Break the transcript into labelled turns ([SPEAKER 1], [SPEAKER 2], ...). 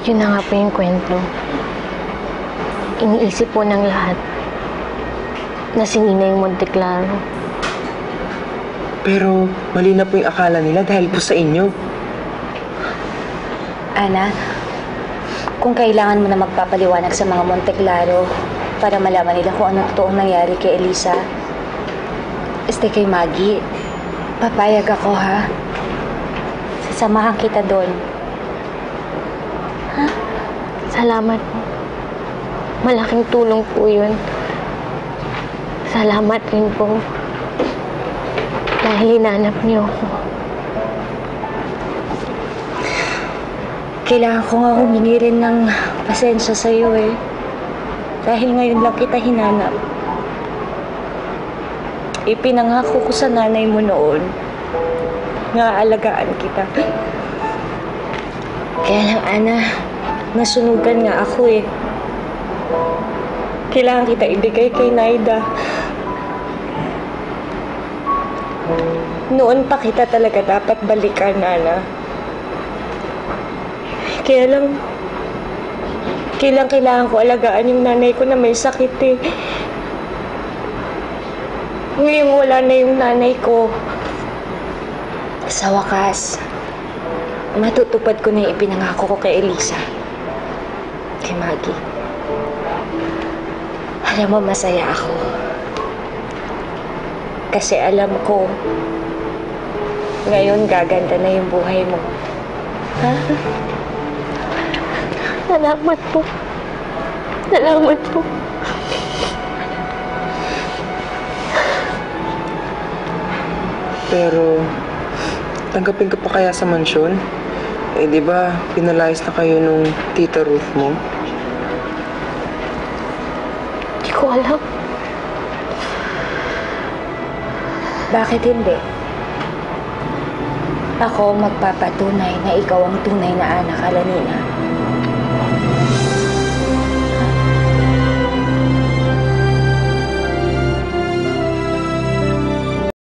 [SPEAKER 1] Yun na nga po yung kwento. Iniisip po ng lahat na si Nina yung Monteclaro.
[SPEAKER 2] Pero mali na po yung akala nila dahil po sa inyo.
[SPEAKER 3] Ana, kung kailangan mo na magpapaliwanag sa mga Monteclaro para malaman nila kung ano totoong nangyari kay Elisa, kay Maggie, papayag ako, ha? Sasamahan kita doon.
[SPEAKER 1] Ha? Salamat po. Malaking tulong po yun. Salamat rin po. Dahil hinanap niyo ako.
[SPEAKER 3] Kailangan ko nga humingi rin ng pasensya sa'yo eh. Dahil ngayon lang kita hinanap. Ipinangako ko sa nanay mo noon nga aalagaan kita. Kaya lang, Ana, nasunugan nga ako eh. Kailangan kita ibigay kay Naida. Noon pa kita talaga dapat balikan, Ana. Kaya lang, kailangan ko alagaan yung nanay ko na may sakit eh. Ngayon wala na yung nanay ko. Sa wakas, matutupad ko na yung ipinangako ko kay Elisa. Kay Maggie. Alam mo, masaya ako. Kasi alam ko, ngayon gaganda na yung buhay mo. Ha?
[SPEAKER 1] Salamat po. Salamat po.
[SPEAKER 2] Pero, tanggapin ka pa kaya sa mansyon? Eh, di ba, pinalayas na kayo nung tita Ruth mo?
[SPEAKER 1] Hindi ko alam.
[SPEAKER 3] Bakit hindi? Ako magpapatunay na ikaw ang tunay na anak, Alanina.